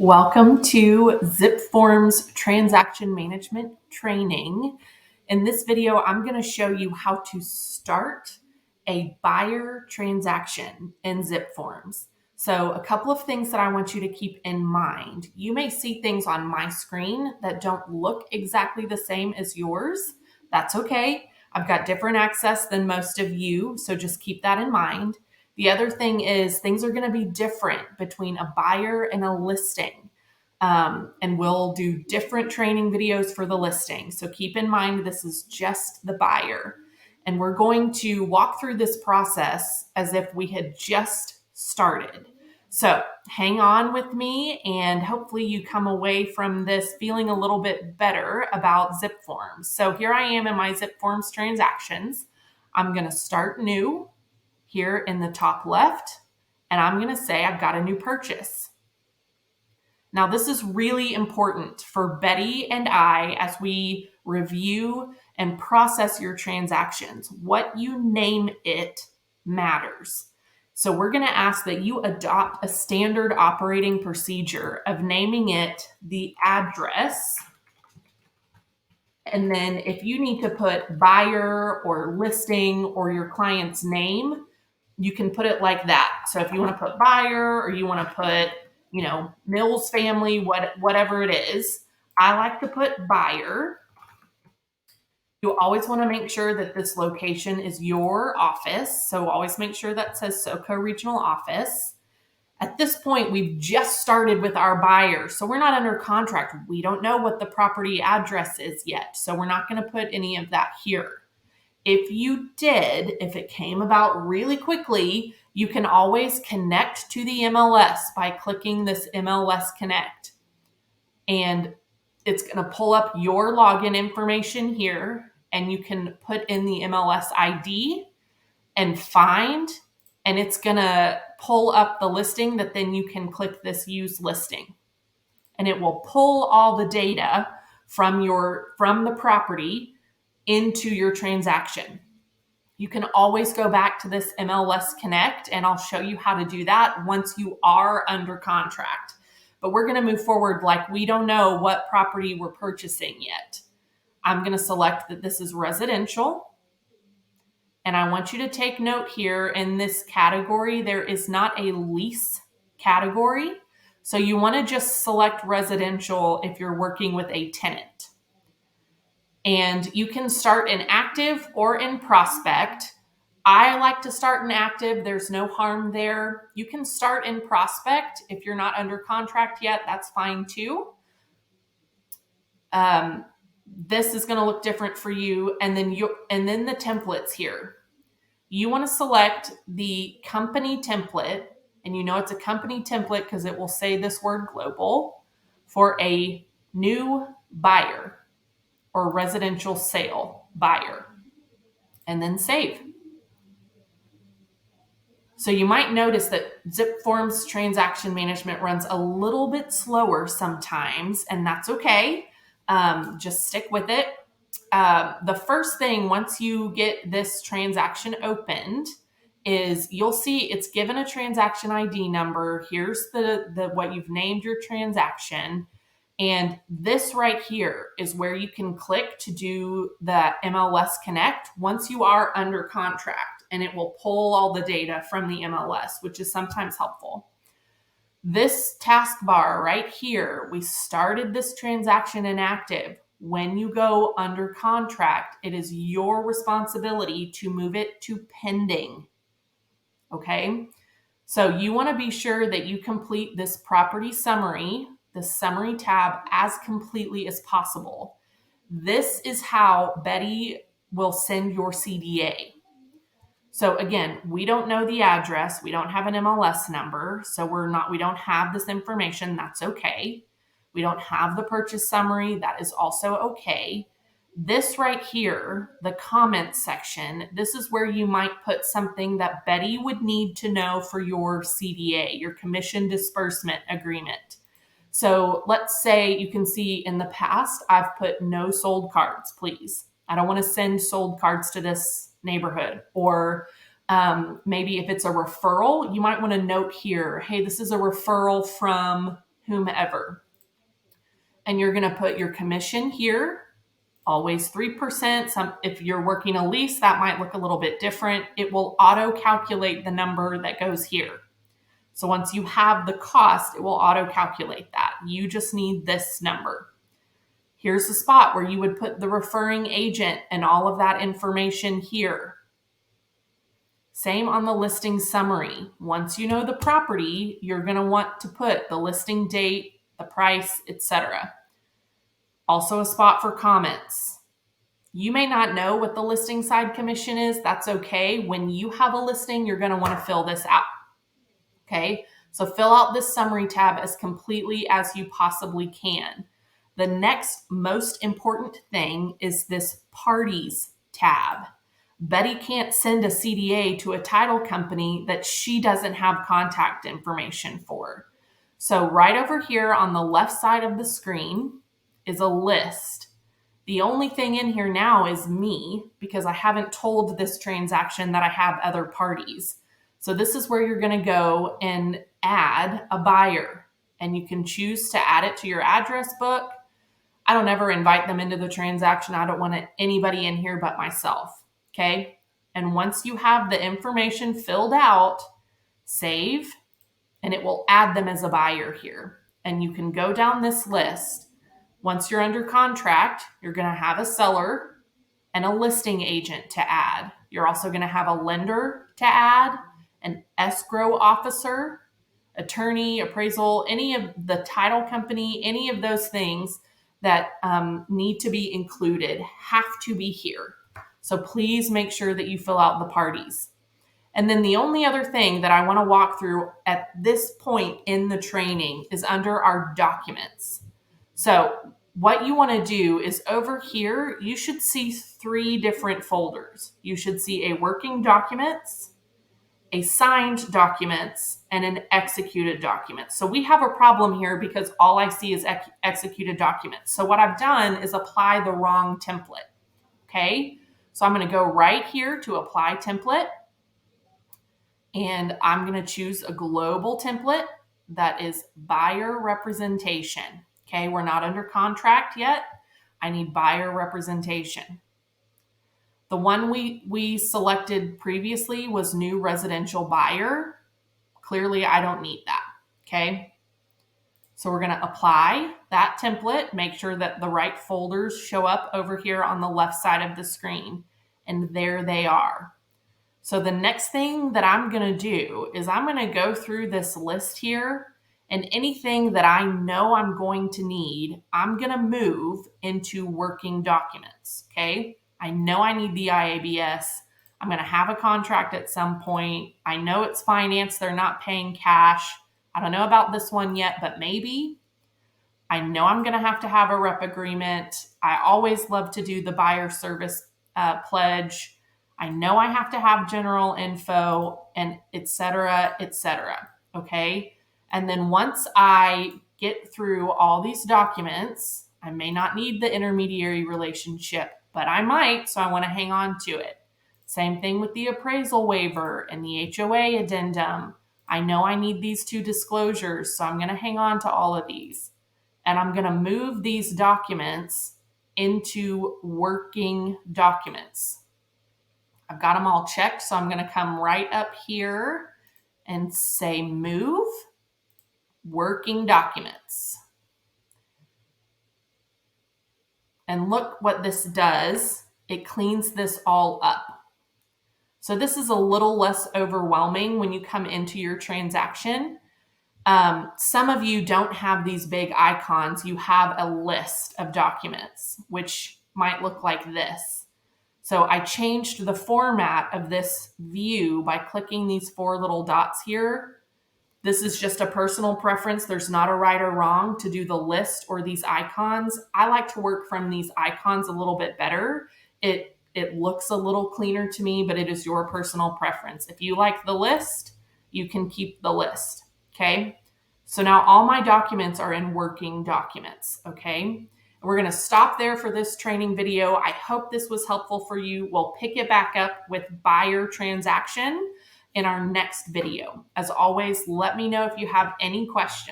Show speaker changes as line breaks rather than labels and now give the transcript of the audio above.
Welcome to ZipForms Transaction Management Training. In this video, I'm going to show you how to start a buyer transaction in ZipForms. So a couple of things that I want you to keep in mind. You may see things on my screen that don't look exactly the same as yours. That's okay. I've got different access than most of you, so just keep that in mind. The other thing is things are going to be different between a buyer and a listing. And we'll do different training videos for the listing. So keep in mind, this is just the buyer. And we're going to walk through this process as if we had just started. So hang on with me and hopefully you come away from this feeling a little bit better about ZipForms. So here I am in my ZipForms transactions. I'm going to start new here in the top left, and I'm going to say I've got a new purchase. Now, this is really important for Betty and I as we review and process your transactions. What you name it matters. So we're going to ask that you adopt a standard operating procedure of naming it the address. And then if you need to put buyer or listing or your client's name, you can put it like that. So if you want to put buyer or you want to put, Mills family, whatever it is, I like to put buyer. You always want to make sure that this location is your office. So always make sure that says SoCo Regional Office. At this point, we've just started with our buyer. So we're not under contract. We don't know what the property address is yet. So we're not going to put any of that here. If you did, if it came about really quickly, you can always connect to the MLS by clicking this MLS Connect. And it's going to pull up your login information here, and you can put in the MLS ID and find, and it's going to pull up the listing that then you can click this Use Listing. And it will pull all the data from the property into your transaction. You can always go back to this MLS Connect, and I'll show you how to do that once you are under contract. But we're going to move forward like we don't know what property we're purchasing yet. I'm going to select that this is residential. And I want you to take note here in this category, there is not a lease category. So you want to just select residential if you're working with a tenant. And you can start in active or in prospect. I like to start in active. There's no harm there. You can start in prospect. If you're not under contract yet, that's fine too. This is going to look different for you. And then the templates here. You want to select the company template, and it's a company template because it will say this word global for a new buyer or residential sale buyer, and then save. So you might notice that ZipForms Transaction Management runs a little bit slower sometimes, and that's okay. Just stick with it. The first thing, once you get this transaction opened, is you'll see it's given a transaction ID number. Here's the what you've named your transaction. And this right here is where you can click to do the MLS Connect once you are under contract, and it will pull all the data from the MLS, which is sometimes helpful. This taskbar right here, we started this transaction in active. When you go under contract, it is your responsibility to move it to pending. Okay? So you want to be sure that you complete this property summary, the summary tab, as completely as possible. This is how Betty will send your CDA. So again, we don't know the address. We don't have an MLS number. So we don't have this information. That's okay. We don't have the purchase summary. That is also okay. This right here, the comments section, this is where you might put something that Betty would need to know for your CDA, your commission disbursement agreement. So let's say you can see in the past, I've put no sold cards, please. I don't want to send sold cards to this neighborhood. Or maybe if it's a referral, you might want to note here, hey, this is a referral from whomever. And you're going to put your commission here, always 3%. If you're working a lease, that might look a little bit different. It will auto calculate the number that goes here. So once you have the cost, it will auto calculate that. You just need this number. Here's the spot where you would put the referring agent and all of that information here. Same on the listing summary. Once you know the property, you're going to want to put the listing date, the price, etc. Also a spot for comments. You may not know what the listing side commission is. That's okay. When you have a listing, you're going to want to fill this out. Okay, so fill out this summary tab as completely as you possibly can. The next most important thing is this parties tab. Betty can't send a CDA to a title company that she doesn't have contact information for. So right over here on the left side of the screen is a list. The only thing in here now is me because I haven't told this transaction that I have other parties. So this is where you're going to go and add a buyer, and you can choose to add it to your address book. I don't ever invite them into the transaction. I don't want anybody in here but myself. Okay. And once you have the information filled out, save, and it will add them as a buyer here. And you can go down this list. Once you're under contract, you're going to have a seller and a listing agent to add. You're also going to have a lender to add, an escrow officer, attorney, appraisal, any of the title company, any of those things that need to be included have to be here. So please make sure that you fill out the parties. And then the only other thing that I want to walk through at this point in the training is under our documents. So what you want to do is over here, you should see 3 different folders. You should see a working documents, a signed documents, and an executed document. So we have a problem here because all I see is executed documents. So what I've done is apply the wrong template. Okay, so I'm going to go right here to apply template, and I'm going to choose a global template that is buyer representation. Okay, we're not under contract yet. I need buyer representation. The one we selected previously was new residential buyer. Clearly, I don't need that, okay? So we're going to apply that template, make sure that the right folders show up over here on the left side of the screen, and there they are. So the next thing that I'm going to do is I'm going to go through this list here, and anything that I know I'm going to need, I'm going to move into working documents, okay? I know I need the IABS. I'm going to have a contract at some point. I know it's finance. They're not paying cash. I don't know about this one yet, but maybe. I know I'm going to have a rep agreement. I always love to do the buyer service pledge. I know I have to have general info and et cetera, okay? And then once I get through all these documents, I may not need the intermediary relationship, but I might, so I want to hang on to it. Same thing with the appraisal waiver and the HOA addendum. I know I need these 2 disclosures, so I'm going to hang on to all of these. And I'm going to move these documents into working documents. I've got them all checked, so I'm going to come right up here and say move working documents. And look what this does. It cleans this all up. So this is a little less overwhelming when you come into your transaction. Some of you don't have these big icons. You have a list of documents, which might look like this. So I changed the format of this view by clicking these 4 little dots here. This is just a personal preference. There's not a right or wrong to do the list or these icons. I like to work from these icons a little bit better. It looks a little cleaner to me, but it is your personal preference. If you like the list, you can keep the list, okay? So now all my documents are in working documents, okay? We're going to stop there for this training video. I hope this was helpful for you. We'll pick it back up with buyer transaction in our next video. As always, let me know if you have any questions.